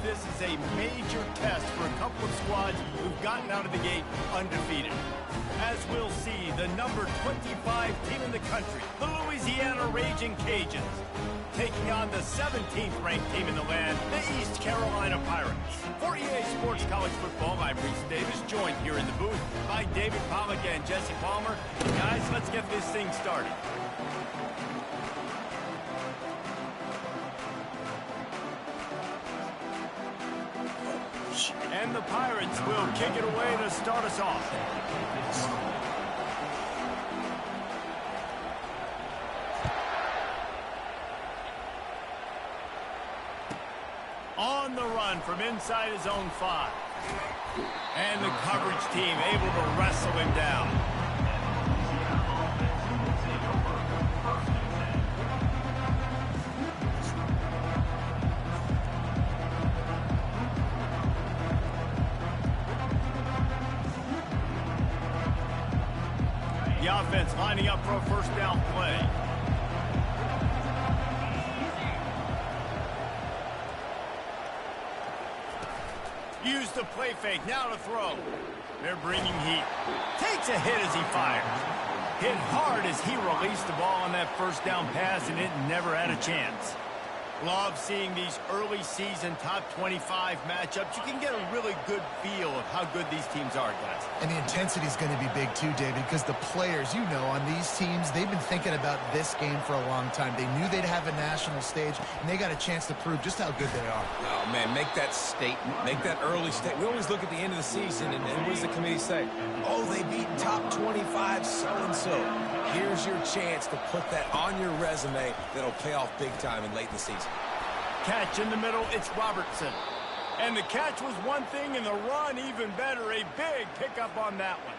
this is a major test for a couple of squads who've gotten out of the gate undefeated. As we'll see, the number 25 team in the country, the Louisiana Raging Cajuns, taking on the 17th ranked team in the land, the East Carolina Pirates. For EA Sports College Football, I'm Reese Davis, joined here in the booth by David Pollack and Jesse Palmer. Guys, let's get this thing started. And the Pirates will kick it away to start us off. On the run from inside his own 5. And the coverage team able to wrestle him down. The offense lining up for a first down play. Use the play fake, now to throw. They're bringing heat. Takes a hit as he fires. Hit hard as he released the ball on that first down pass, and it never had a chance. Love seeing these early season top 25 matchups. You can get a really good feel of how good these teams are, guys. And the intensity is going to be big too, David, because the players, you know, on these teams, they've been thinking about this game for a long time. They knew they'd have a national stage, and they got a chance to prove just how good they are. Oh, man, make that statement. Make that early statement. We always look at the end of the season, and what does the committee say? Oh, they beat top 25 so-and-so. Here's your chance to put that on your resume that'll pay off big time in late in the season. Catch in the middle, it's Robertson. And the catch was one thing, and the run even better. A big pickup on that one.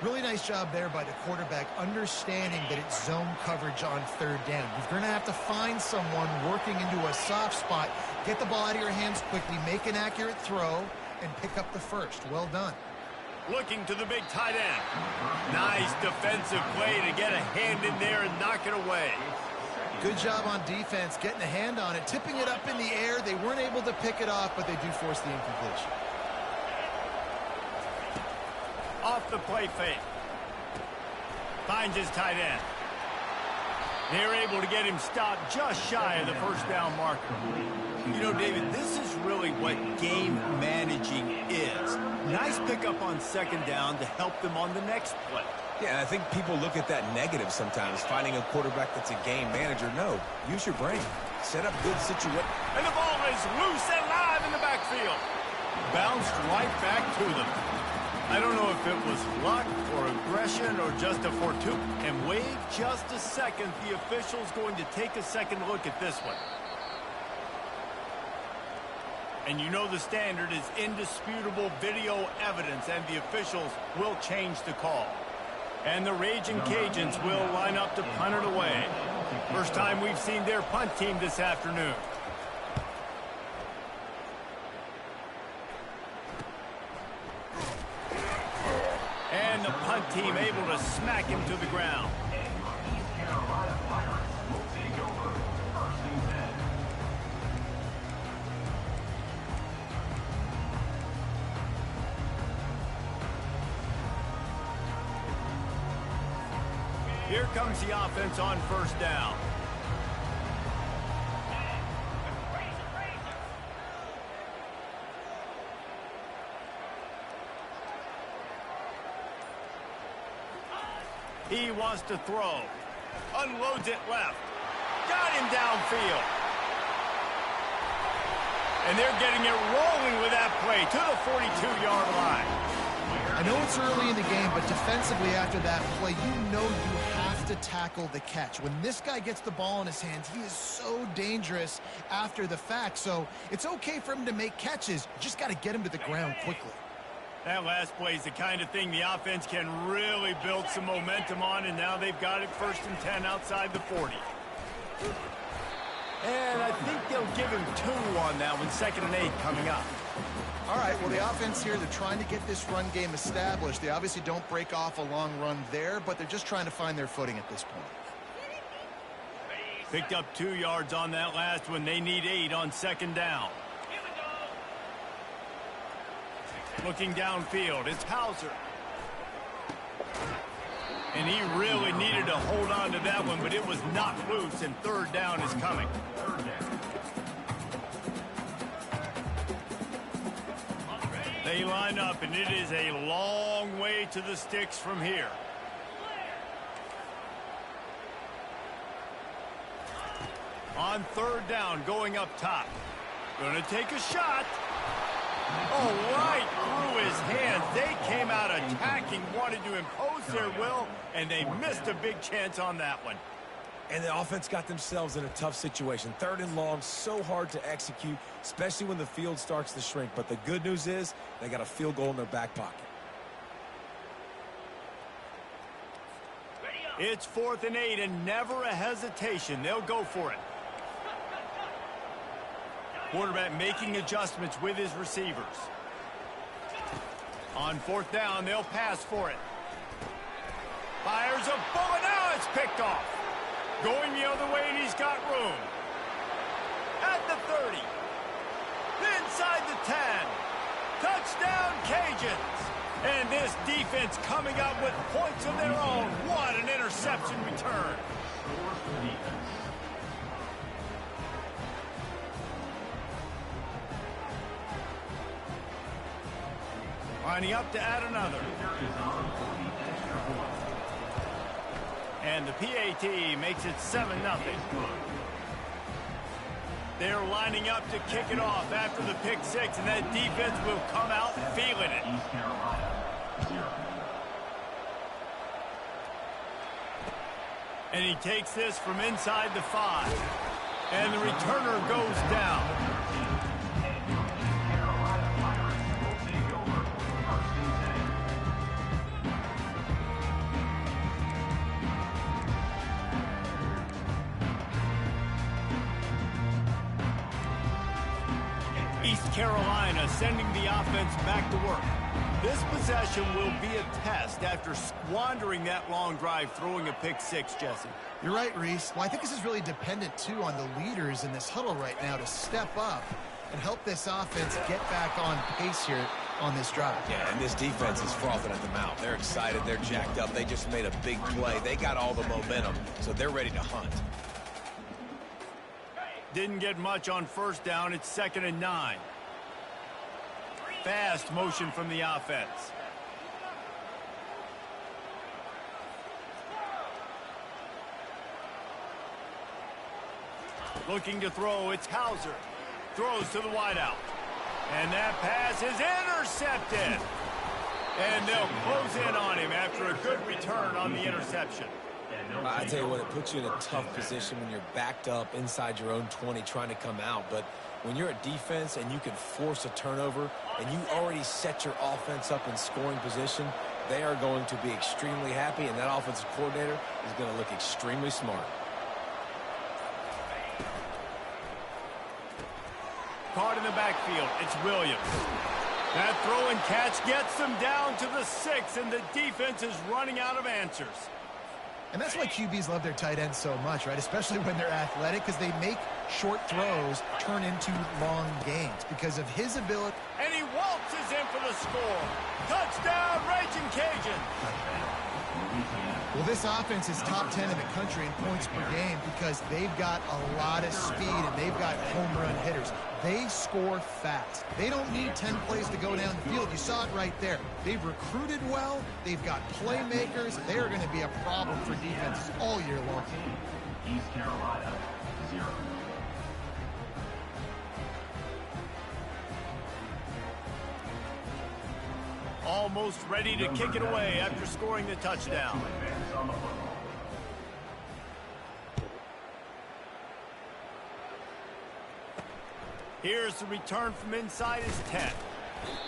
Really nice job there by the quarterback, understanding that it's zone coverage on third down. You're going to have to find someone working into a soft spot, get the ball out of your hands quickly, make an accurate throw, and pick up the first. Well done. Looking to the big tight end. Nice defensive play to get a hand in there and knock it away. Good job on defense, getting a hand on it, tipping it up in the air. They weren't able to pick it off, but they do force the incompletion. Off the play fake. Finds his tight end. They're able to get him stopped just shy of the first down marker. You know, David, this is really what game managing is. Nice pickup on second down to help them on the next play. Yeah, and I think people look at that negative sometimes, finding a quarterback that's a game manager. No, use your brain. Set up good situation. And the ball is loose and live in the backfield. Bounced right back to them. I don't know if it was luck or aggression or just a fortuitous. And wait just a second. The official's going to take a second look at this one. And you know the standard is indisputable video evidence, and the officials will change the call. And the Raging Cajuns will line up to punt it away. First time we've seen their punt team this afternoon. And the punt team able to smack him to the ground. Here comes the offense on first down. He wants to throw. Unloads it left. Got him downfield. And they're getting it rolling with that play to the 42-yard line. I know it's early in the game, but defensively after that play, you know you have to tackle the catch. When this guy gets the ball in his hands, he is so dangerous after the fact. So it's okay for him to make catches. You just got to get him to the ground quickly. That last play is the kind of thing the offense can really build some momentum on, and now they've got it 1st and 10 outside the 40. And I think they'll give him 2 on that one, 2nd and 8 coming up. All right, well, the offense here, they're trying to get this run game established. They obviously don't break off a long run there, but they're just trying to find their footing at this point. Picked up 2 yards on that last one. They need 8 on 2nd down. Looking downfield, it's Hauser. And he really needed to hold on to that one, but it was knocked loose, and third down is coming. They line up, and it is a long way to the sticks from here. On third down, going up top. Going to take a shot. Oh, right through his hands. They came out attacking, wanted to impose their will, and they missed a big chance on that one. And the offense got themselves in a tough situation. Third and long, so hard to execute, especially when the field starts to shrink. But the good news is they got a field goal in their back pocket. It's 4th and 8, and never a hesitation. They'll go for it. Quarterback making adjustments with his receivers. On 4th down, they'll pass for it. Fires a bullet. Now it's picked off. Going the other way, and he's got room. At the 30. Inside the 10. Touchdown, Cajuns. And this defense coming up with points of their own. What an interception return. Lining up to add another. And the PAT makes it 7-0. They're lining up to kick it off after the pick six, and that defense will come out feeling it. And he takes this from inside the 5. And the returner goes down. Carolina sending the offense back to work. This possession will be a test after squandering that long drive, throwing a pick six, Jesse. You're right, Reese. Well, I think this is really dependent, too, on the leaders in this huddle right now to step up and help this offense get back on pace here on this drive. Yeah, and this defense is frothing at the mouth. They're excited. They're jacked up. They just made a big play. They got all the momentum, so they're ready to hunt. Didn't get much on first down. It's 2nd and 9. Fast motion from the offense. Looking to throw, it's Hauser. Throws to the wideout. And that pass is intercepted. And they'll close in on him after a good return on the interception. I tell you what, it puts you in a tough position when you're backed up inside your own 20 trying to come out. But when you're a defense and you can force a turnover and you already set your offense up in scoring position, they are going to be extremely happy, and that offensive coordinator is going to look extremely smart. Caught in the backfield, it's Williams. That throw and catch gets them down to the 6, and the defense is running out of answers. And that's why QBs love their tight ends so much, right? Especially when they're athletic, because they make short throws turn into long gains because of his ability. And he waltzes in for the score. Touchdown, Raging Cajun. Well, this offense is top 10 in the country in points per game because they've got a lot of speed and they've got home run hitters. They score fast. They don't need 10 plays to go down the field. You saw it right there. They've recruited well. They've got playmakers. They are going to be a problem for defenses all year long. East Carolina, 0. Almost ready to kick it away after scoring the touchdown. Here's the return from inside his 10.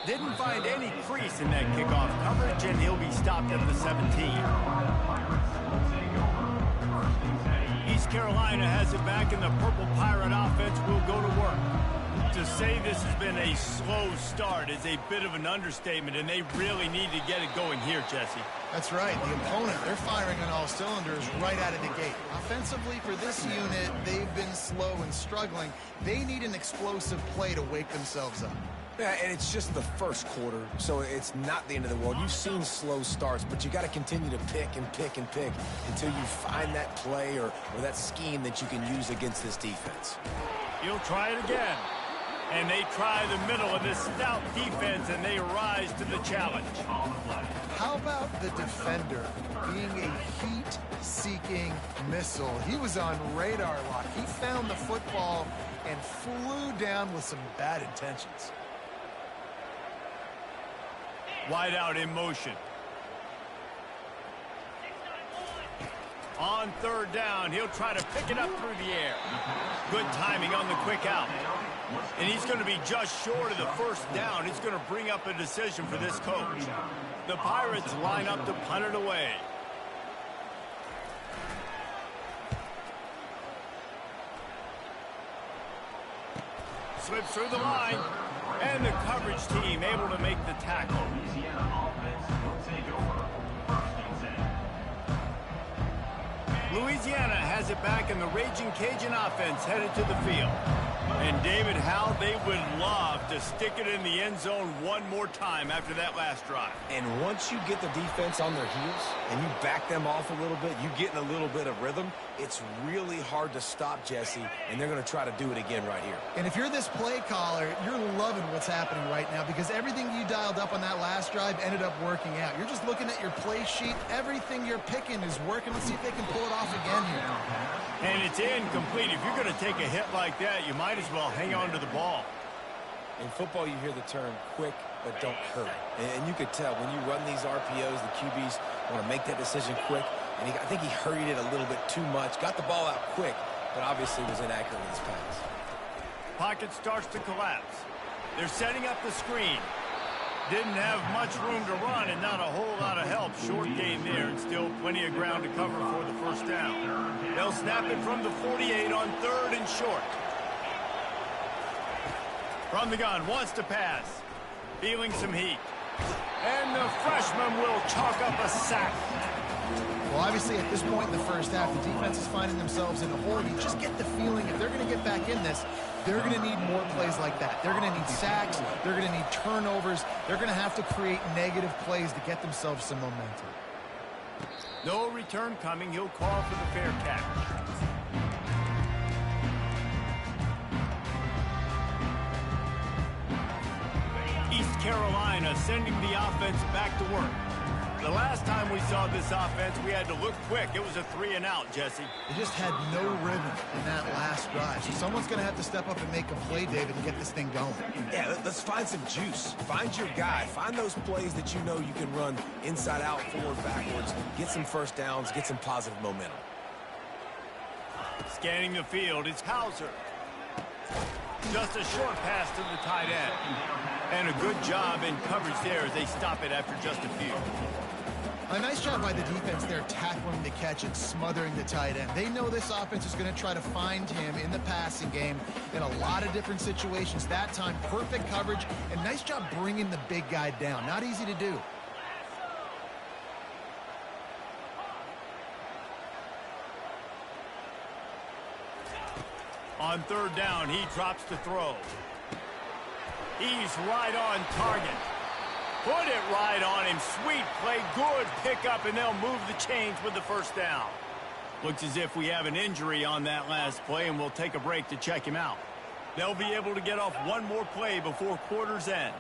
Didn't find any crease in that kickoff coverage, and he'll be stopped at the 17. East Carolina has it back, and the Purple Pirate offense will go to work. To say this has been a slow start is a bit of an understatement, and they really need to get it going here, Jesse. That's right. The opponent, they're firing on all cylinders right out of the gate. Offensively, for this unit, they've been slow and struggling. They need an explosive play to wake themselves up. Yeah, and it's just the first quarter, so it's not the end of the world. You've seen slow starts, but you got to continue to pick and pick and pick until you find that play or that scheme that you can use against this defense. He'll try it again. And they try the middle of this stout defense, and they rise to the challenge. How about the defender being a heat-seeking missile? He was on radar lock. He found the football and flew down with some bad intentions. Wide out in motion. On third down, he'll try to pick it up through the air. Good timing on the quick out. And he's going to be just short of the first down. It's going to bring up a decision for this coach. The Pirates line up to punt it away. Slips through the line. And the coverage team able to make the tackle. Louisiana has it back, and the Raging Cajun offense headed to the field. And David, how they would love to stick it in the end zone one more time after that last drive. And once you get the defense on their heels and you back them off a little bit, you get in a little bit of rhythm, it's really hard to stop, Jesse, and they're going to try to do it again right here. And if you're this play caller, you're loving what's happening right now because everything you dialed up on that last drive ended up working out. You're just looking at your play sheet. Everything you're picking is working. Let's see if they can pull it off again here. And it's incomplete. If you're going to take a hit like that, you might as well hang on to the ball. In football, you hear the term quick, but don't hurry. And you could tell when you run these RPOs, the QBs want to make that decision quick. And I think he hurried it a little bit too much. Got the ball out quick, but obviously was inaccurate in his pass. Pocket starts to collapse. They're setting up the screen. Didn't have much room to run and not a whole lot of help. Short gain there and still plenty of ground to cover for the first down. They'll snap it from the 48 on third and short. From the gun, wants to pass. Feeling some heat. And the freshman will chalk up a sack. Well, obviously, at this point in the first half, the defense is finding themselves in a hole. You just get the feeling if they're going to get back in this, they're going to need more plays like that. They're going to need sacks. They're going to need turnovers. They're going to have to create negative plays to get themselves some momentum. No return coming. He'll call for the fair catch. East Carolina sending the offense back to work. The last time we saw this offense, we had to look quick. It was a 3-and-out, Jesse. They just had no rhythm in that last drive. So someone's going to have to step up and make a play, David, and get this thing going. Yeah, let's find some juice. Find your guy. Find those plays that you know you can run inside out, forward, backwards. Get some first downs. Get some positive momentum. Scanning the field, it's Hauser. Just a short pass to the tight end. And a good job in coverage there as they stop it after just a few. A nice job by the defense there tackling the catch and smothering the tight end. They know this offense is going to try to find him in the passing game in a lot of different situations. That time, perfect coverage, and nice job bringing the big guy down. Not easy to do. On third down, he drops to throw. He's right on target. Put it right on him. Sweet play, good pickup, and they'll move the chains with the first down. Looks as if we have an injury on that last play, and we'll take a break to check him out. They'll be able to get off one more play before quarter's end.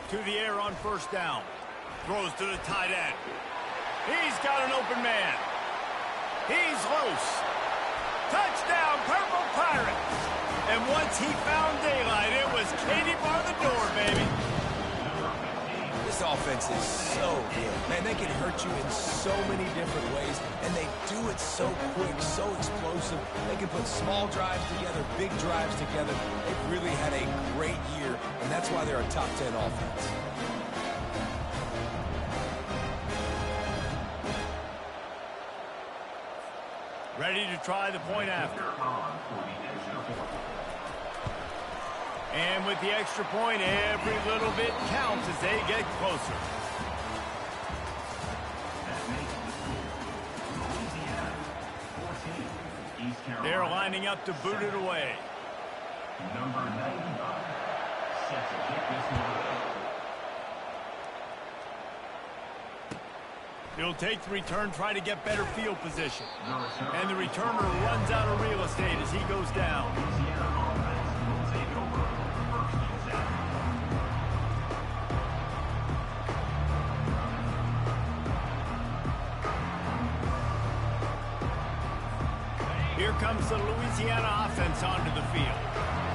To the air on first down. Throws to the tight end. He's got an open man. He's loose. Touchdown, Purple Pirates. And once he found daylight, it was Katie bar the door, baby. This offense is so good. Man, they can hurt you in so many different ways, and they do it so quick, so explosive. They can put small drives together, big drives together. They've really had a great year, and that's why they're a top 10 offense. Ready to try the point after. And with the extra point, every little bit counts as they get closer. They're lining up to boot it away. Number 95. Set to kick this one. He'll take the return, try to get better field position. And the returner runs out of real estate as he goes down. Here comes the Louisiana offense onto the field.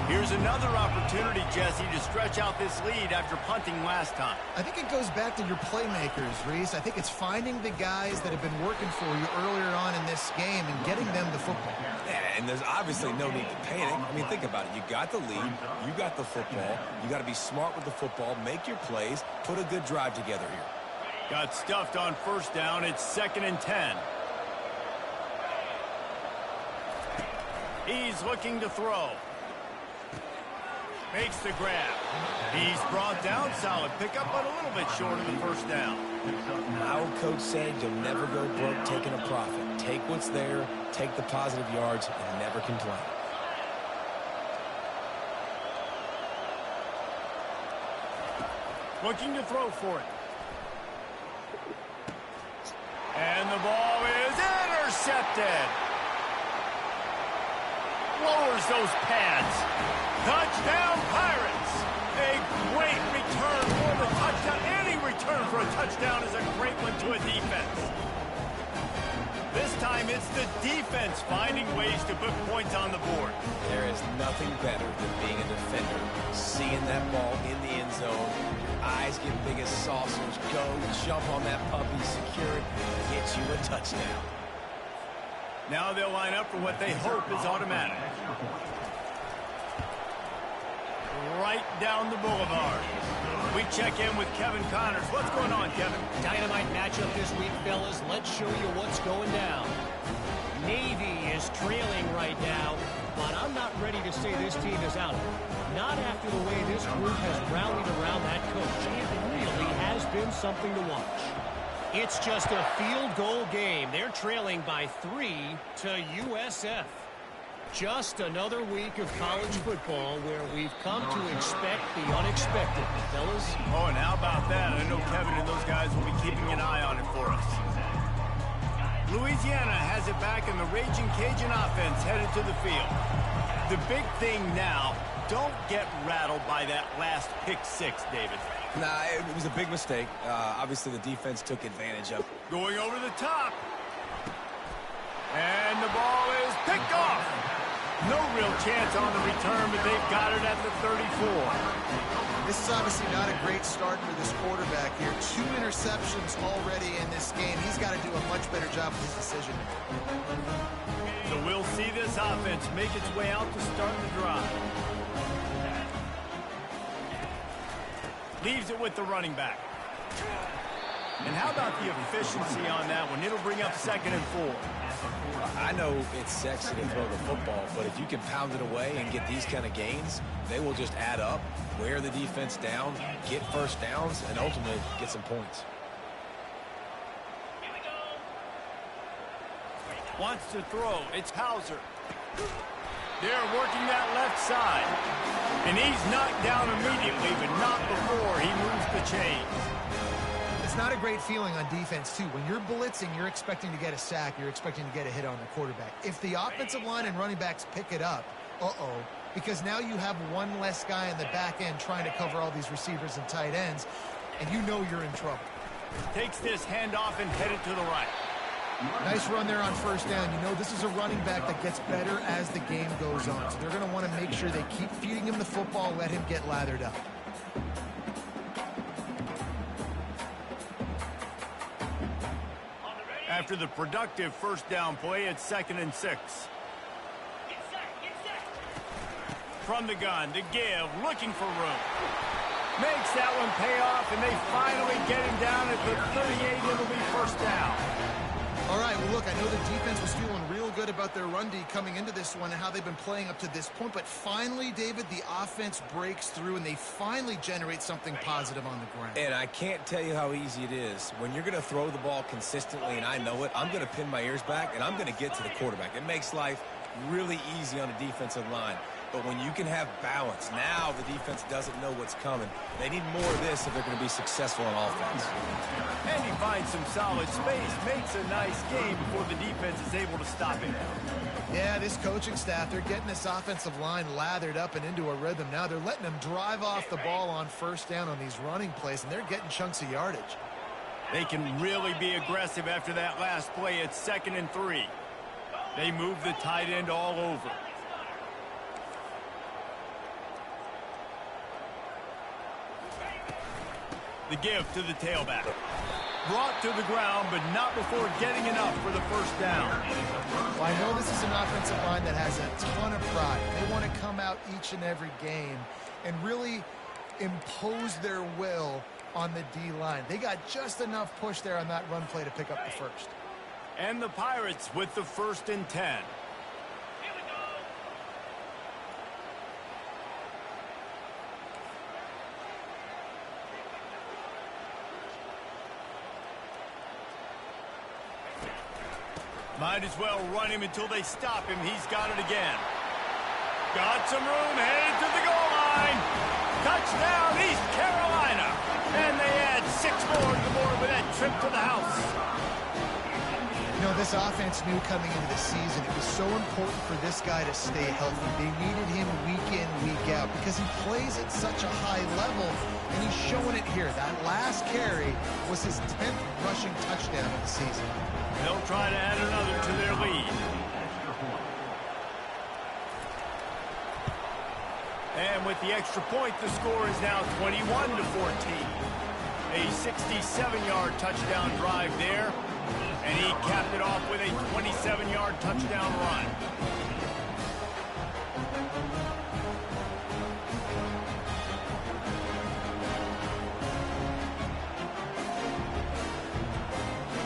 Here's another opportunity, Jesse, to stretch out this lead after punting last time. I think it goes back to your playmakers, Reese. I think it's finding the guys that have been working for you earlier on in this game and getting them the football. Yeah, and there's obviously no need to panic. I mean, think about it. You got the lead. You got the football. You got to be smart with the football, make your plays, put a good drive together here. Got stuffed on first down. It's 2nd and 10. He's looking to throw. Makes the grab. He's brought down. Solid pickup, but a little bit short of the first down. Our coach said you'll never go broke taking a profit. Take what's there, take the positive yards, and never complain. Looking to throw for it. And the ball is intercepted. Lowers those pads. Touchdown, Pirates! A great return for the touchdown. Any return for a touchdown is a great one to a defense. This time it's the defense finding ways to put points on the board. There is nothing better than being a defender. Seeing that ball in the end zone, your eyes get big as saucers, go, jump on that puppy, secure it, get you a touchdown. Now they'll line up for what they hope is automatic. Right down the boulevard. We check in with Kevin Connors. What's going on, Kevin? Dynamite matchup this week, fellas. Let's show you what's going down. Navy is trailing right now, but I'm not ready to say this team is out. Not after the way this group has rallied around that coach. It really has been something to watch. It's just a field goal game. They're trailing by 3 to USF. Just another week of college football where we've come to expect the unexpected, fellas. Oh, and how about that? I know Kevin and those guys will be keeping an eye on it for us. Louisiana has it back, and the Raging Cajun offense headed to the field. The big thing now, don't get rattled by that last pick six, David. Nah, it was a big mistake. Obviously, the defense took advantage of it. Going over the top. And the ball is picked off. No real chance on the return, but they've got it at the 34. This is obviously not a great start for this quarterback here. 2 interceptions already in this game. He's got to do a much better job with his decision. So we'll see this offense make its way out to start the drive. Leaves it with the running back. And how about the efficiency on that one? It'll bring up 2nd and 4. I know it's sexy to throw the football, but if you can pound it away and get these kind of gains, they will just add up, wear the defense down, get first downs, and ultimately get some points. Wants to throw. It's Hauser. They're working that left side. And he's knocked down immediately, but not before he moves the chains. It's not a great feeling on defense, too. When you're blitzing, you're expecting to get a sack. You're expecting to get a hit on the quarterback. If the offensive line and running backs pick it up, because now you have one less guy in the back end trying to cover all these receivers and tight ends, and you know you're in trouble. Takes this handoff and headed to the right. Nice run there on first down. You know this is a running back that gets better as the game goes on. So they're going to want to make sure they keep feeding him the football, let him get lathered up. After the productive first down play, it's 2nd and 6. From the gun, to give, looking for room. Makes that one pay off, and they finally get him down at the 38. It'll be first down. All right, well, look, I know the defense was feeling real good about their run D coming into this one and how they've been playing up to this point. But finally, David, the offense breaks through, and they finally generate something positive on the ground. And I can't tell you how easy it is. When you're going to throw the ball consistently, and I know it, I'm going to pin my ears back, and I'm going to get to the quarterback. It makes life really easy on the defensive line. But when you can have balance, now the defense doesn't know what's coming. They need more of this if they're going to be successful on offense. And he finds some solid space, makes a nice game before the defense is able to stop him. Yeah, this coaching staff, they're getting this offensive line lathered up and into a rhythm. Now they're letting them drive off the ball on first down on these running plays, and they're getting chunks of yardage. They can really be aggressive after that last play. It's 2nd and 3. They move the tight end all over. The give to the tailback. Brought to the ground, but not before getting enough for the first down. Well, I know this is an offensive line that has a ton of pride. They want to come out each and every game and really impose their will on the D-line. They got just enough push there on that run play to pick up the first. And the Pirates with the 1st and 10. Might as well run him until they stop him. He's got it again. Got some room, headed to the goal line. Touchdown, East Carolina. And they add 6 more to the board with that trip to the house. You know, this offense knew coming into the season it was so important for this guy to stay healthy. They needed him week in, week out because he plays at such a high level, and he's showing it here. That last carry was his 10th rushing touchdown of the season. They'll try to add another to their lead. And with the extra point, the score is now 21-14. A 67-yard touchdown drive there. And he capped it off with a 27-yard touchdown run.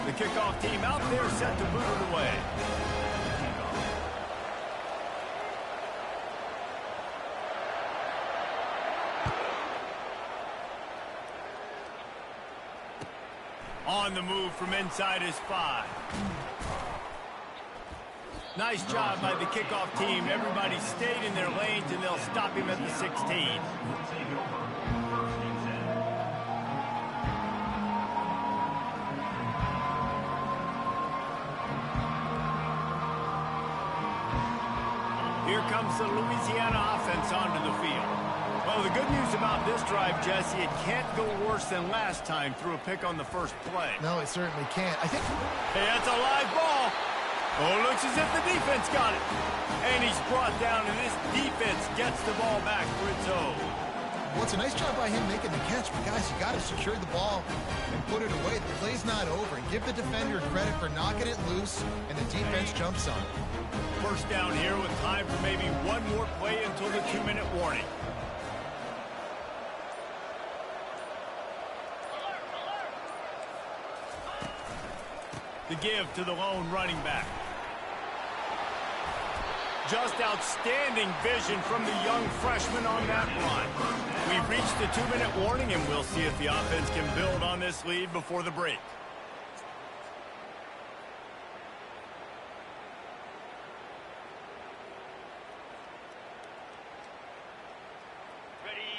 The kickoff team out there set to boot it away. On the move from inside his 5. Nice job by the kickoff team. Everybody stayed in their lanes, and they'll stop him at the 16. Here comes the Louisiana offense onto the field. Well, the good news about this drive, Jesse, it can't go worse than last time through a pick on the first play. No, it certainly can't. I think... Hey, that's a live ball. Oh, looks as if the defense got it. And he's brought down, and this defense gets the ball back for its own. Well, it's a nice job by him making the catch, but guys, you got to secure the ball and put it away. The play's not over. And give the defender credit for knocking it loose, and the defense jumps on it. First down here with time for maybe one more play until the 2-minute warning. The give to the lone running back. Just outstanding vision from the young freshman on that run. We've reached the 2-minute warning, and we'll see if the offense can build on this lead before the break.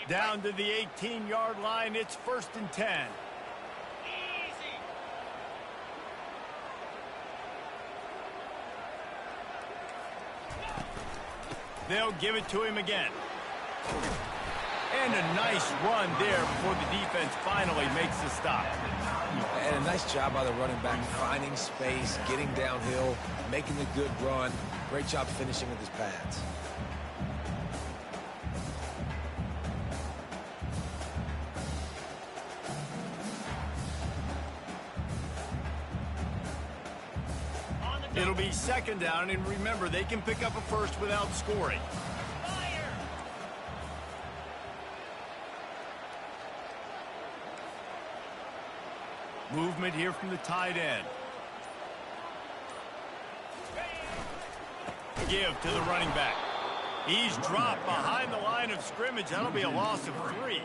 Down to the 18-yard line, it's 1st and 10. They'll give it to him again. And a nice run there before the defense finally makes the stop. And a nice job by the running back, finding space, getting downhill, making a good run. Great job finishing with his pads. It'll be 2nd down, and remember, they can pick up a first without scoring. Movement here from the tight end. Give to the running back. He's dropped behind the line of scrimmage. That'll be a loss of 3.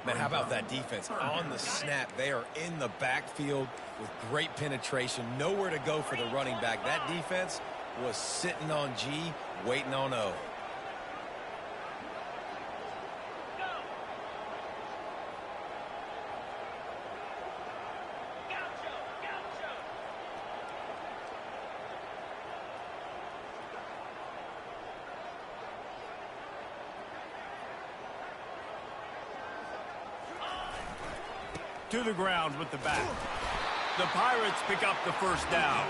Man, how about that defense? On the snap, they are in the backfield with great penetration. Nowhere to go for the running back. That defense was sitting on G, waiting on O. to the ground with the back. The Pirates pick up the first down.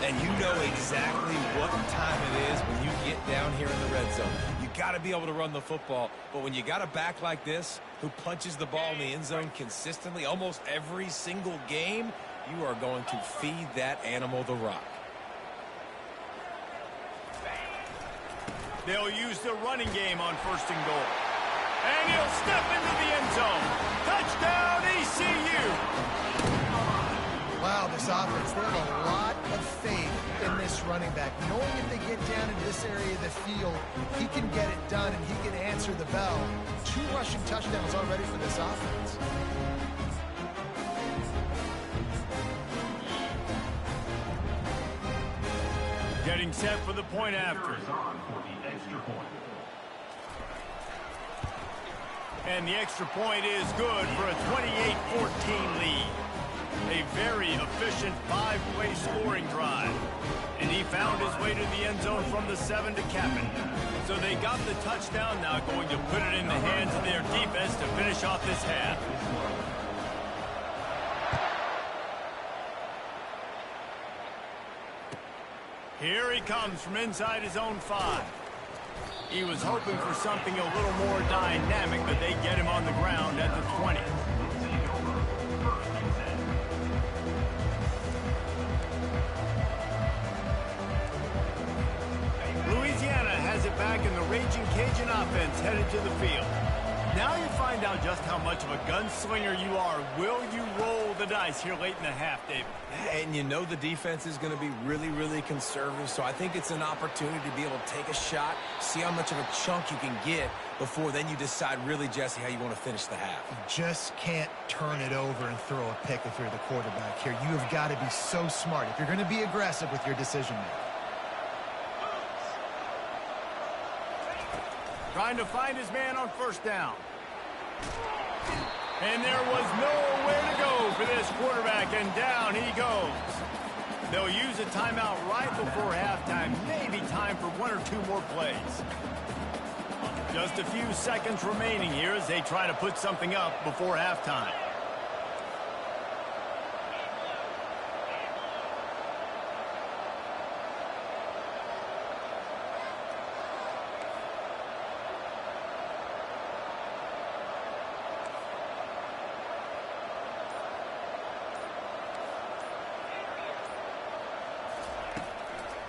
And you know exactly what time it is when you get down here in the red zone. You got to be able to run the football, but when you got a back like this who punches the ball in the end zone consistently almost every single game, you are going to feed that animal the rock. They'll use the running game on 1st and goal. And he'll step into the end zone. Touchdown, ECU! Wow, this offense, they have a lot of faith in this running back. Knowing if they get down into this area of the field, he can get it done and he can answer the bell. 2 rushing touchdowns already for this offense. Getting set for the point after. And the extra point is good for a 28-14 lead. A very efficient 5-play scoring drive. And he found his way to the end zone from the 7 to cap it. So they got the touchdown, now going to put it in the hands of their defense to finish off this half. Here he comes from inside his own 5. He was hoping for something a little more dynamic, but they get him on the ground at the 20. Louisiana has it back, and the Raging Cajun offense headed to the field. Now you find out just how much of a gunslinger you are. Will you roll the dice here late in the half, David? And you know the defense is going to be really, really conservative, so I think it's an opportunity to be able to take a shot, see how much of a chunk you can get before then you decide really, Jesse, how you want to finish the half. You just can't turn it over and throw a pick if you're the quarterback here. You have got to be so smart if you're going to be aggressive with your decision-making. Trying to find his man on 1st down. And there was nowhere to go for this quarterback, and down he goes. They'll use a timeout right before halftime, maybe time for 1 or 2 more plays. Just a few seconds remaining here as they try to put something up before halftime.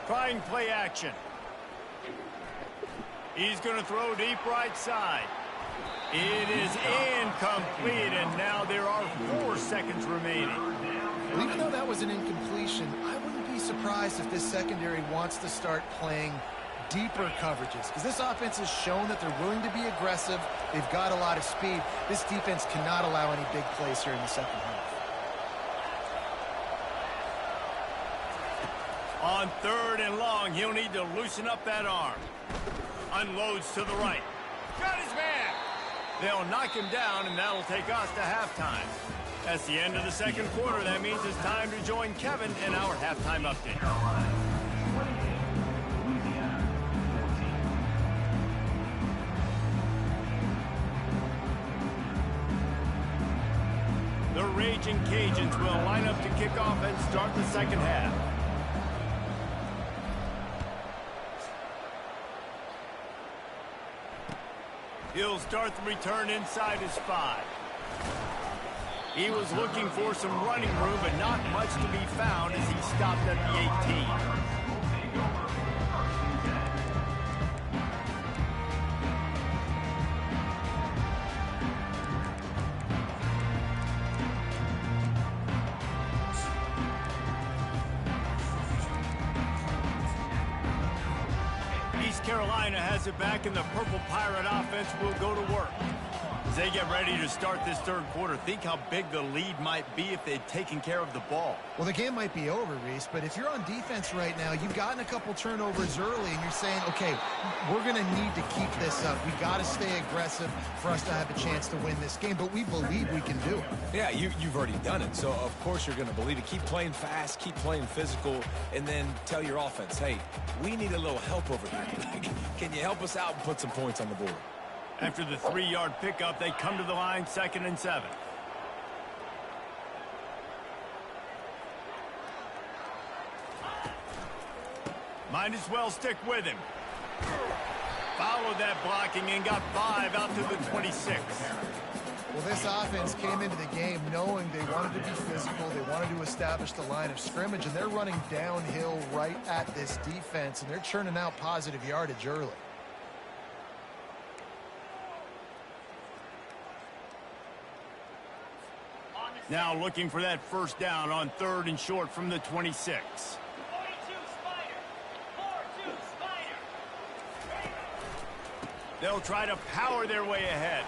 Trying play action. He's going to throw deep right side. It is incomplete, and now there are 4 seconds remaining. Well, even though that was an incompletion, I wouldn't be surprised if this secondary wants to start playing deeper coverages, because this offense has shown that they're willing to be aggressive. They've got a lot of speed. This defense cannot allow any big plays here in the second half. On 3rd and long, he'll need to loosen up that arm. Unloads to the right. Got his man. They'll knock him down, and that'll take us to halftime. That's the end of the second quarter. That means it's time to join Kevin in our halftime update. The Raging Cajuns will line up to kick off and start the second half. He'll start the return inside his 5. He was looking for some running room, but not much to be found as he stopped at the 18. Carolina has it back, and the Purple Pirate offense will go to work. As they get ready to start this third quarter, think how big the lead might be if they'd taken care of the ball. Well, the game might be over, Reese, but if you're on defense right now, you've gotten a couple turnovers early, and you're saying, okay, we're going to need to keep this up. We got to stay aggressive for us to have a chance to win this game, but we believe we can do it. Yeah, you've already done it, so of course you're going to believe it. Keep playing fast, keep playing physical, and then tell your offense, hey, we need a little help over here. Can you help us out and put some points on the board? After the 3-yard pickup, they come to the line 2nd and 7. Might as well stick with him. Followed that blocking and got 5 out to the 26. Well, this offense came into the game knowing they wanted to be physical, they wanted to establish the line of scrimmage, and they're running downhill right at this defense, and they're churning out positive yardage early. Now looking for that first down on 3rd and short from the 26. 42 Spider. 4-2 Spider. They'll try to power their way ahead.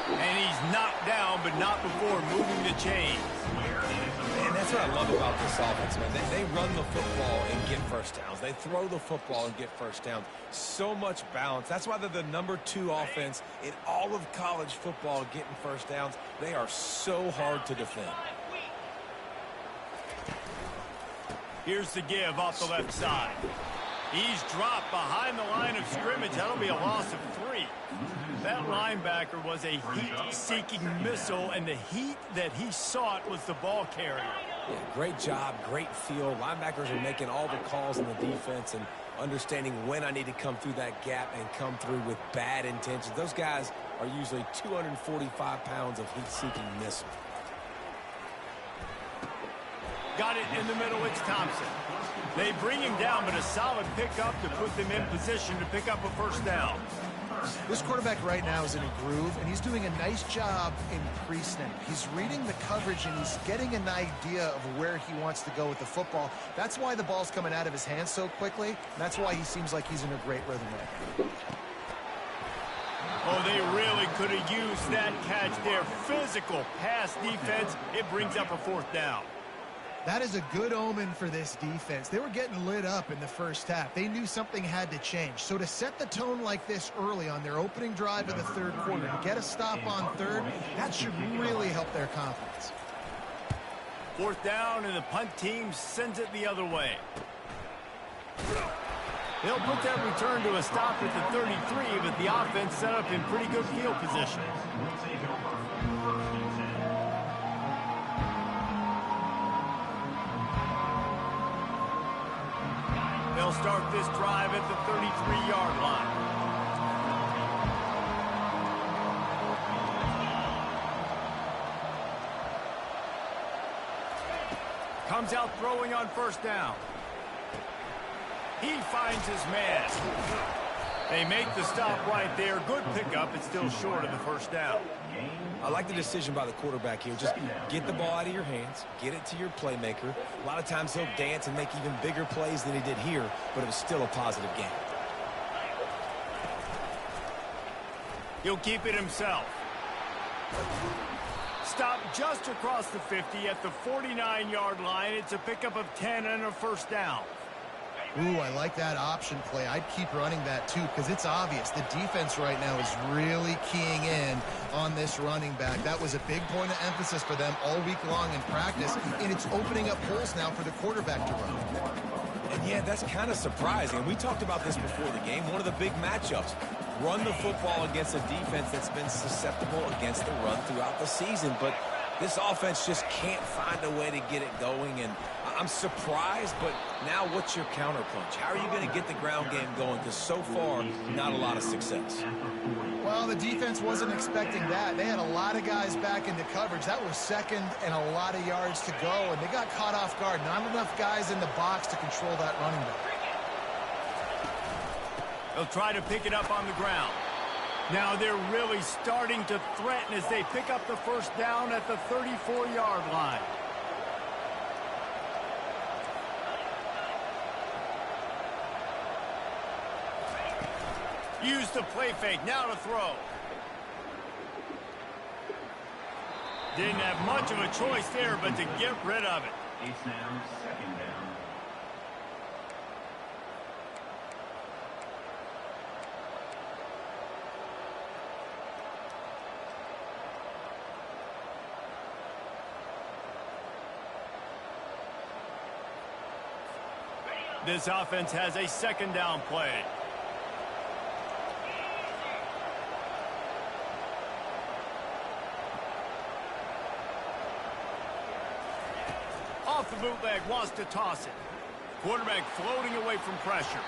And he's knocked down, but not before moving the chains. Man, that's what I love about this offense, man. They run the football and get first downs. They throw the football and get first downs. So much balance. That's why they're the #2 offense in all of college football getting first downs. They are so hard to defend. Here's the give off the left side. He's dropped behind the line of scrimmage. That'll be a loss of 3. That linebacker was a heat-seeking missile, and the heat that he sought was the ball carrier. Yeah, great job, great feel. Linebackers are making all the calls in the defense and understanding when I need to come through that gap and come through with bad intentions. Those guys are usually 245 pounds of heat-seeking missile. Got it in the middle. It's Thompson. They bring him down, but a solid pickup to put them in position to pick up a first down. This quarterback right now is in a groove, and he's doing a nice job in pre-snap. He's reading the coverage, and he's getting an idea of where he wants to go with the football. That's why the ball's coming out of his hands so quickly, and that's why he seems like he's in a great rhythm right now. Oh, they really could have used that catch there. Physical pass defense. It brings up a 4th down. That is a good omen for this defense. They were getting lit up in the first half. They knew something had to change. So to set the tone like this early on their opening drive of the 3rd quarter, to get a stop on 3rd, that should really help their confidence. 4th down, and the punt team sends it the other way. They'll put that return to a stop at the 33, but the offense set up in pretty good field position. They'll start this drive at the 33-yard line. Comes out throwing on 1st down. He finds his man. They make the stop right there. Good pickup. It's still short of the 1st down. I like the decision by the quarterback here. Just get the ball out of your hands, get it to your playmaker. A lot of times he'll dance and make even bigger plays than he did here, but it was still a positive game. He'll keep it himself. Stop just across the 50 at the 49-yard line. It's a pickup of 10 and a 1st down. Ooh, I like that option play. I'd keep running that too, because it's obvious the defense right now is really keying in on this running back. That was a big point of emphasis for them all week long in practice, and it's opening up holes now for the quarterback to run. And yeah, that's kind of surprising. We talked about this before the game. One of the big matchups. Run the football against a defense that's been susceptible against the run throughout the season, but this offense just can't find a way to get it going, and I'm surprised, but now what's your counterpunch? How are you going to get the ground game going? Because so far, not a lot of success. Well, the defense wasn't expecting that. They had a lot of guys back into coverage. That was 2nd and a lot of yards to go, and they got caught off guard. Not enough guys in the box to control that running back. They'll try to pick it up on the ground. Now they're really starting to threaten as they pick up the 1st down at the 34-yard line. Use the play fake. Now to throw. Didn't have much of a choice there, but to get rid of it. It's now 2nd down. This offense has a 2nd down play. Off the bootleg, wants to toss it. Quarterback floating away from pressure.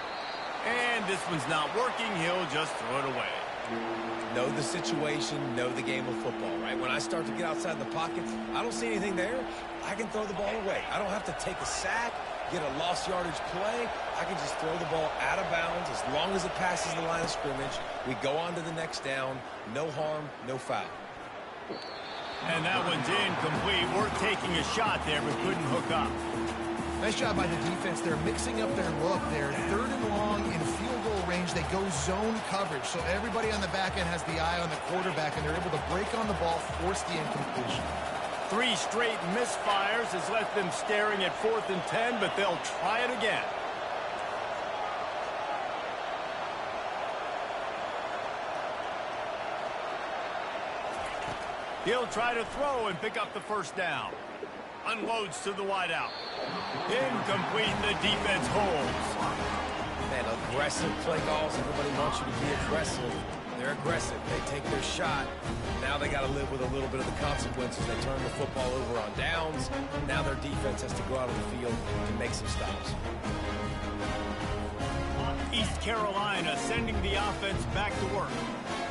And this one's not working. He'll just throw it away. Know the situation, know the game of football, right? When I start to get outside the pocket, I don't see anything there. I can throw the ball away. I don't have to take a sack, get a lost yardage play. I can just throw the ball out of bounds as long as it passes the line of scrimmage. We go on to the next down. No harm, no foul. And that one's incomplete. Worth taking a shot there, but couldn't hook up. Nice job by the defense. They're mixing up their look. They're 3rd and long in field goal range. They go zone coverage. So everybody on the back end has the eye on the quarterback, and they're able to break on the ball, force the incompletion. 3 straight misfires has left them staring at 4th and 10, but they'll try it again. He'll try to throw and pick up the first down. Unloads to the wideout. Incomplete, the defense holds. Man, aggressive play calls. Everybody wants you to be aggressive. They're aggressive. They take their shot. Now they got to live with a little bit of the consequences. They turn the football over on downs. Now their defense has to go out on the field to make some stops. East Carolina sending the offense back to work.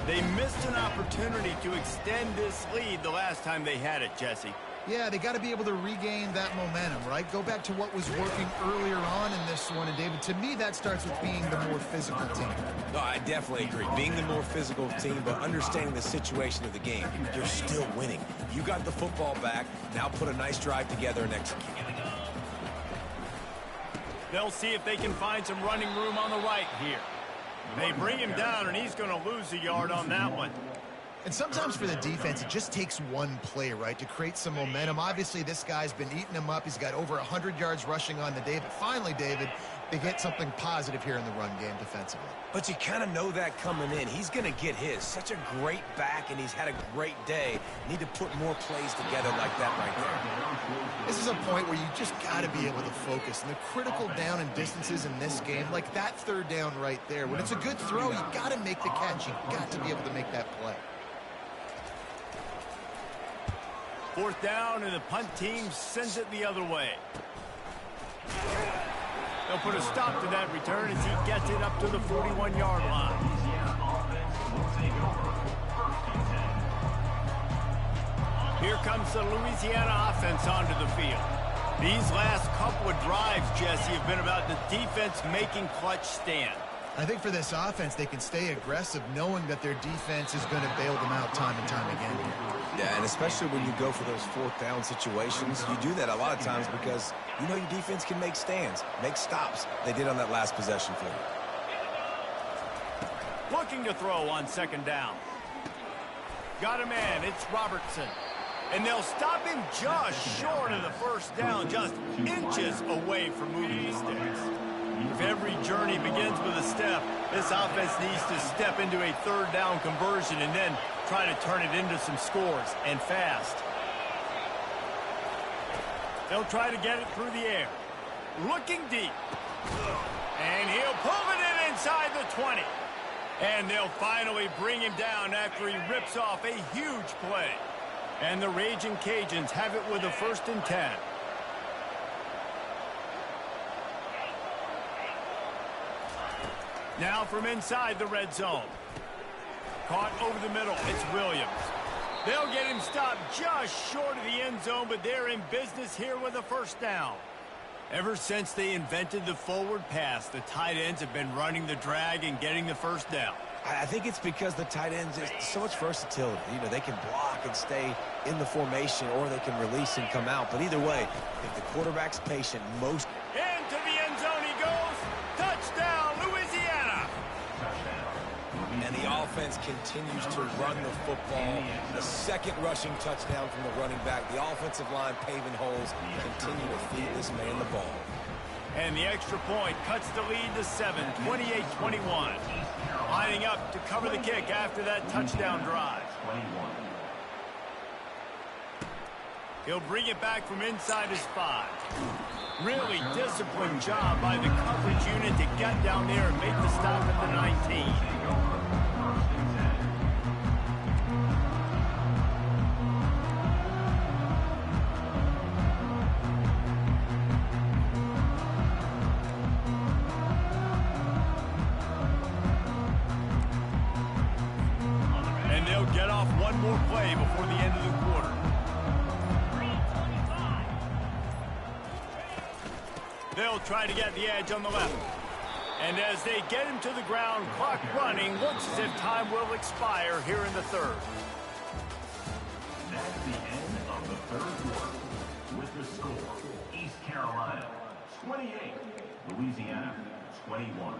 They missed an opportunity to extend this lead the last time they had it, Jesse. Yeah, they got to be able to regain that momentum, right? Go back to what was working earlier on in this one. And, David, to me, that starts with being the more physical team. No, I definitely agree. Being the more physical team, but understanding the situation of the game. You're still winning. You got the football back. Now put a nice drive together and execute. They'll see if they can find some running room on the right here. They bring him down, and he's going to lose a yard on that one. And sometimes for the defense, it just takes one play, right, to create some momentum. Obviously, this guy's been eating him up. He's got over 100 yards rushing on the day. But finally, David, they get something positive here in the run game defensively. But you kind of know that coming in. He's going to get his. Such a great back, and he's had a great day. Need to put more plays together like that right there. This is a point where you just got to be able to focus. And the critical down and distances in this game, like that 3rd down right there, when it's a good throw, you got to make the catch. You got to be able to make that play. 4th down, and the punt team sends it the other way. They'll put a stop to that return as he gets it up to the 41-yard line. Here comes the Louisiana offense onto the field. These last couple of drives, Jesse, have been about the defense making clutch stand. I think for this offense, they can stay aggressive knowing that their defense is going to bail them out time and time again here. Yeah, and especially when you go for those 4th down situations, you do that a lot of times because you know your defense can make stands, make stops. They did on that last possession for you. Looking to throw on 2nd down. Got a man, it's Robertson. And they'll stop him just short of the 1st down, just inches away from moving the sticks. If every journey begins with a step, this offense needs to step into a 3rd down conversion and then try to turn it into some scores, and fast. They'll try to get it through the air. Looking deep. And he'll pull it in inside the 20. And they'll finally bring him down after he rips off a huge play. And the Raging Cajuns have it with a 1st and 10. Now from inside the red zone. Caught over the middle. It's Williams. They'll get him stopped just short of the end zone, but they're in business here with a 1st down. Ever since they invented the forward pass, the tight ends have been running the drag and getting the 1st down. I think it's because the tight ends, there's so much versatility. You know, they can block and stay in the formation, or they can release and come out. But either way, if the quarterback's patient, most... Into the end zone he goes. Touchdown, Louisiana. And the offense continues to run the football. The 2nd rushing touchdown from the running back. The offensive line paving holes. Continue to feed this man the ball. And the extra point cuts the lead to 7, 28-21. Lining up to cover the kick after that touchdown drive. He'll bring it back from inside his 5. Really disciplined job by the coverage unit to get down there and make the stop at the 19. They'll get off one more play before the end of the quarter. They'll try to get the edge on the left. And as they get him to the ground, clock running, looks as if time will expire here in the third. That's the end of the third quarter. With the score, East Carolina 28, Louisiana 21.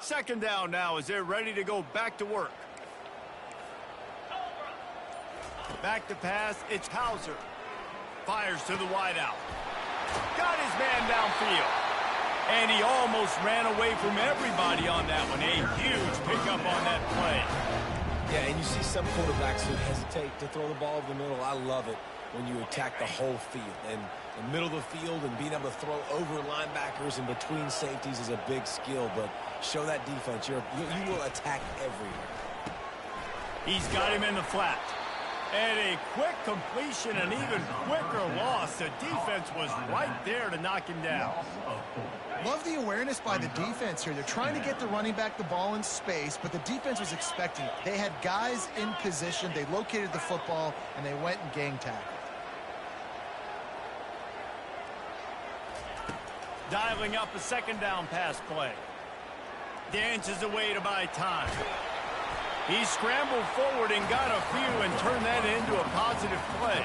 Second down now as they're ready to go back to work. Back to pass, it's Hauser. Fires to the wideout. Got his man downfield. And he almost ran away from everybody on that one. A huge pickup on that play. Yeah, and you see some quarterbacks who hesitate to throw the ball over the middle. I love it when you attack the whole field. And the middle of the field and being able to throw over linebackers and between safeties is a big skill. But show that defense. You will attack everywhere. He's got him in the flat. And a quick completion, an even quicker loss. The defense was right there to knock him down. Love the awareness by the defense here. They're trying to get the running back the ball in space, but the defense was expecting it. They had guys in position. They located the football, and they went and gang tackled. Dialing up a second down pass play. Dances away to buy time. He scrambled forward and got a few and turned that into a positive play.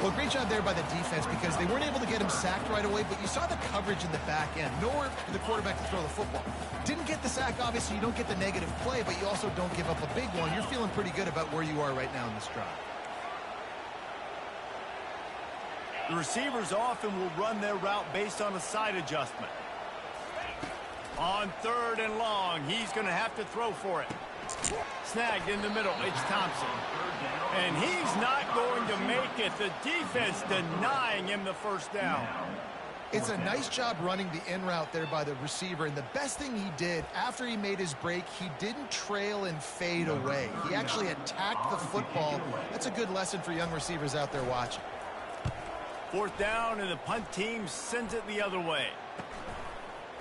Well, great job there by the defense because they weren't able to get him sacked right away, but you saw the coverage in the back end. Nowhere for the quarterback to throw the football. Didn't get the sack, obviously. You don't get the negative play, but you also don't give up a big one. You're feeling pretty good about where you are right now in this drive. The receivers often will run their route based on a side adjustment. On third and long, he's going to have to throw for it. Snagged in the middle, it's Thompson. And he's not going to make it. The defense denying him the first down. It's a nice job running the in route there by the receiver. And the best thing he did after he made his break, he didn't trail and fade away. He actually attacked the football. That's a good lesson for young receivers out there watching. Fourth down, and the punt team sends it the other way.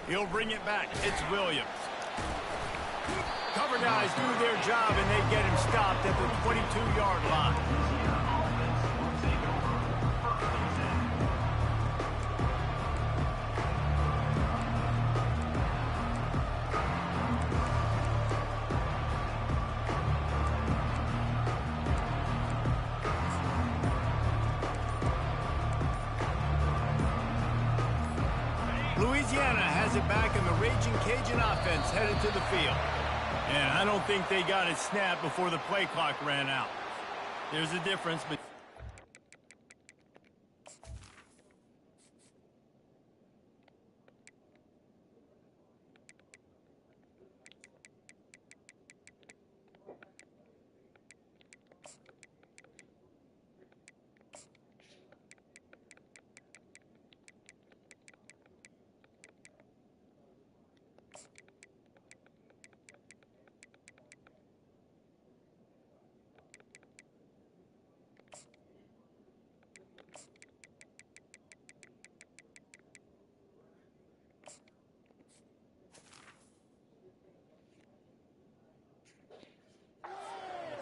He'll bring it back. It's Williams. Cover guys do their job, and they get him stopped at the 22-yard line. Louisiana has it back, and the Raging Cajun offense headed to the field. And I don't think they got it snapped before the play clock ran out. There's a difference between...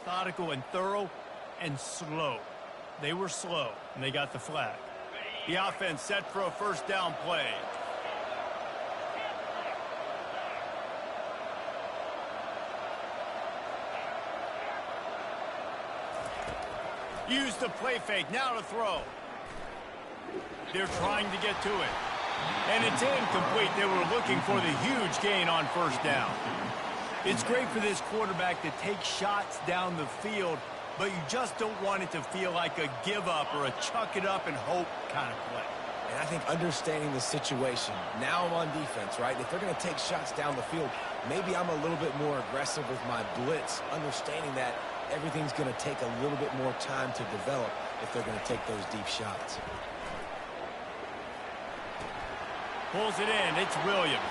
methodical and thorough and slow. They were slow, and they got the flag. The offense set for a first down play. Use the play fake, now to throw. They're trying to get to it. And it's incomplete. They were looking for the huge gain on first down. It's great for this quarterback to take shots down the field, but you just don't want it to feel like a give-up or a chuck-it-up-and-hope kind of play. And I think understanding the situation, now I'm on defense, right? If they're going to take shots down the field, maybe I'm a little bit more aggressive with my blitz, understanding that everything's going to take a little bit more time to develop if they're going to take those deep shots. Pulls it in. It's Williams.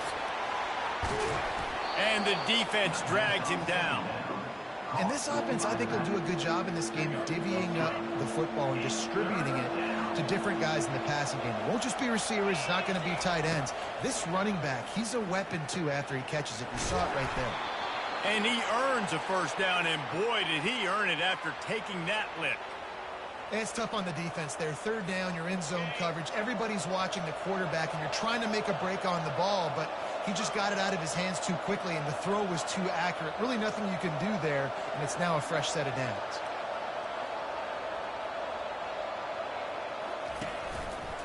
And the defense drags him down. And this offense, I think, will do a good job in this game divvying up the football and distributing it to different guys in the passing game. It won't just be receivers. It's not going to be tight ends. This running back, he's a weapon, too, after he catches it. You saw it right there. And he earns a first down, and boy, did he earn it after taking that lick. It's tough on the defense there. Third down, you're in zone coverage. Everybody's watching the quarterback, and you're trying to make a break on the ball, but he just got it out of his hands too quickly, and the throw was too accurate. Really nothing you can do there, and it's now a fresh set of downs.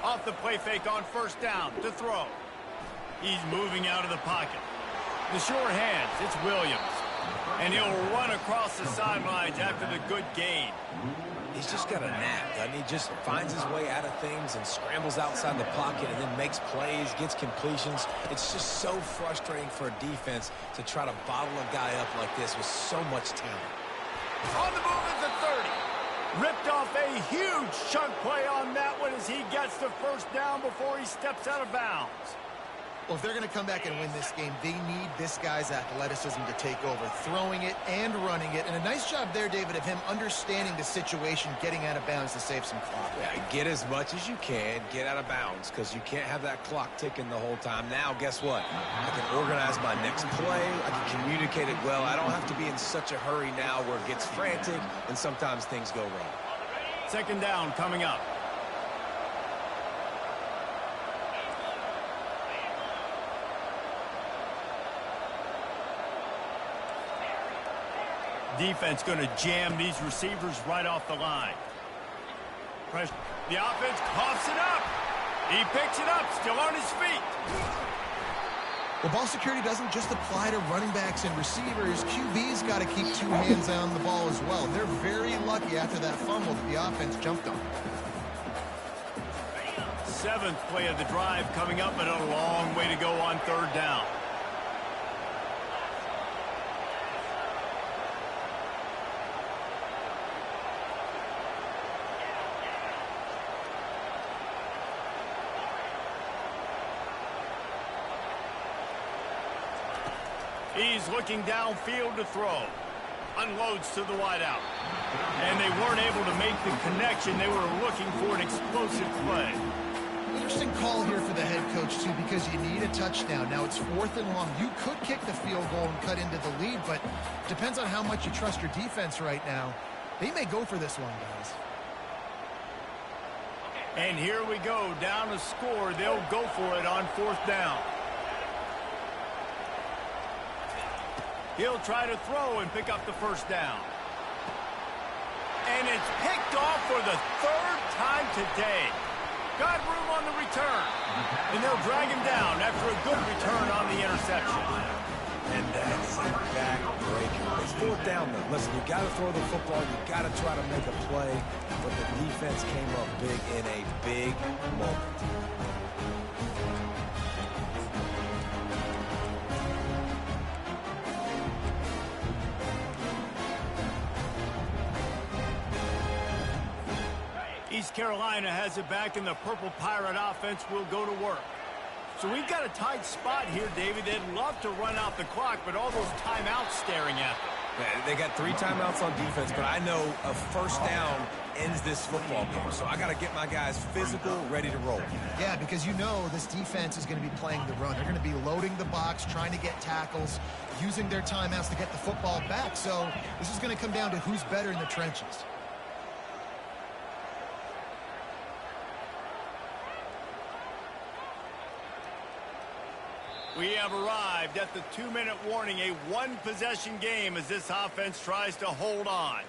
Off the play fake on first down to throw. He's moving out of the pocket. The short hands, it's Williams. And he'll run across the sidelines after the good gain. He's just got a knack, doesn't he? Just finds his way out of things and scrambles outside the pocket and then makes plays, gets completions. It's just so frustrating for a defense to try to bottle a guy up like this with so much talent. On the move at the 30. Ripped off a huge chunk play on that one as he gets the first down before he steps out of bounds. Well, if they're going to come back and win this game, they need this guy's athleticism to take over, throwing it and running it. And a nice job there, David, of him understanding the situation, getting out of bounds to save some clock. Yeah, get as much as you can, get out of bounds, because you can't have that clock ticking the whole time. Now, guess what? I can organize my next play. I can communicate it well. I don't have to be in such a hurry now where it gets frantic and sometimes things go wrong. Second down coming up. Defense going to jam these receivers right off the line. Pressure. The offense coughs it up. He picks it up, still on his feet. Well, ball security doesn't just apply to running backs and receivers. QB's got to keep two hands on the ball as well. They're very lucky after that fumble that the offense jumped on. Seventh play of the drive coming up, but a long way to go on third down. He's looking downfield to throw. Unloads to the wideout. And they weren't able to make the connection. They were looking for an explosive play. Interesting call here for the head coach, too, because you need a touchdown. Now it's 4th and long. You could kick the field goal and cut into the lead, but depends on how much you trust your defense right now. They may go for this one, guys. And here we go. Down to score. They'll go for it on 4th down. He'll try to throw and pick up the first down. And it's picked off for the 3rd time today. Got room on the return. And they'll drag him down after a good return on the interception. And that's a backbreaker. It's 4th down, though. Listen, you got to throw the football. You got to try to make a play. But the defense came up big in a big moment. East Carolina has it back, and the Purple Pirate offense will go to work. So we've got a tight spot here, David. They'd love to run out the clock, but all those timeouts staring at them. Yeah, they got 3 timeouts on defense, but I know a first down ends this football game. So I got to get my guys physical, ready to roll. Yeah, because you know this defense is going to be playing the run. They're going to be loading the box, trying to get tackles, using their timeouts to get the football back. So this is going to come down to who's better in the trenches. We have arrived at the 2-minute warning, a one-possession game as this offense tries to hold on.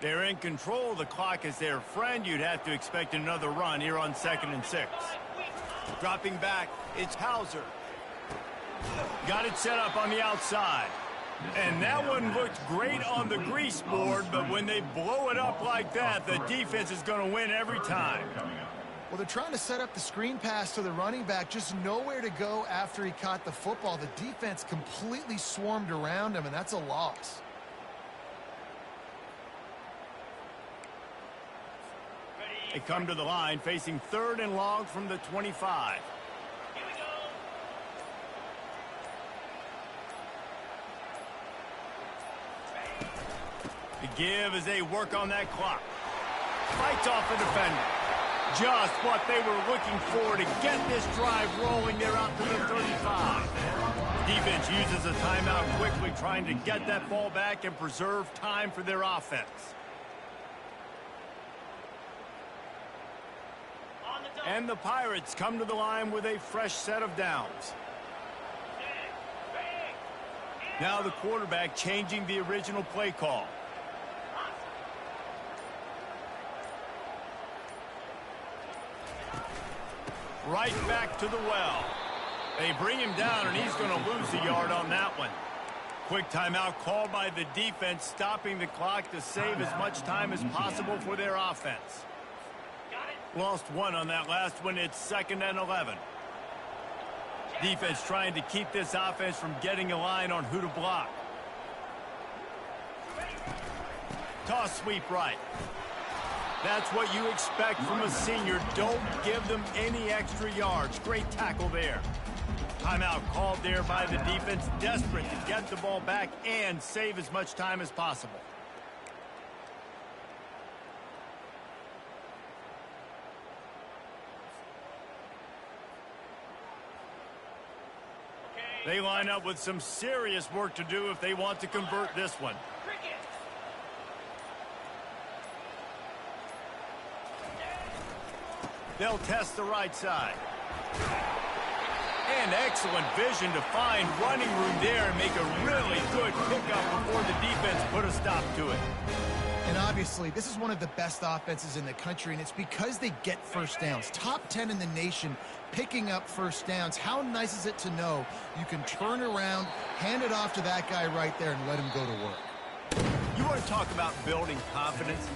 They're in control. The clock is their friend. You'd have to expect another run here on 2nd and 6. Dropping back, it's Hauser. Got it set up on the outside. And that one looked great on the grease board, but when they blow it up like that, the defense is going to win every time. Well, they're trying to set up the screen pass to the running back, just nowhere to go after he caught the football. The defense completely swarmed around him, and that's a loss. They come to the line facing 3rd and long from the 25. The give as they work on that clock. Fights off the defender. Just what they were looking for to get this drive rolling there out to the 35. Defense uses a timeout quickly, trying to get that ball back and preserve time for their offense. And the Pirates come to the line with a fresh set of downs. Now the quarterback changing the original play call. Right back to the well. They bring him down, and he's going to lose a yard on that one. Quick timeout called by the defense, stopping the clock to save as much time as possible for their offense. Lost one on that last one. It's 2nd and 11. Defense trying to keep this offense from getting a line on who to block. Toss sweep right. That's what you expect from a senior. Don't give them any extra yards. Great tackle there. Timeout called there by the defense, desperate to get the ball back and save as much time as possible. They line up with some serious work to do if they want to convert this one. They'll test the right side. And excellent vision to find running room there and make a really good pickup before the defense put a stop to it. And obviously, this is one of the best offenses in the country, and it's because they get first downs. Top 10 in the nation picking up first downs. How nice is it to know you can turn around, hand it off to that guy right there, and let him go to work? You want to talk about building confidence?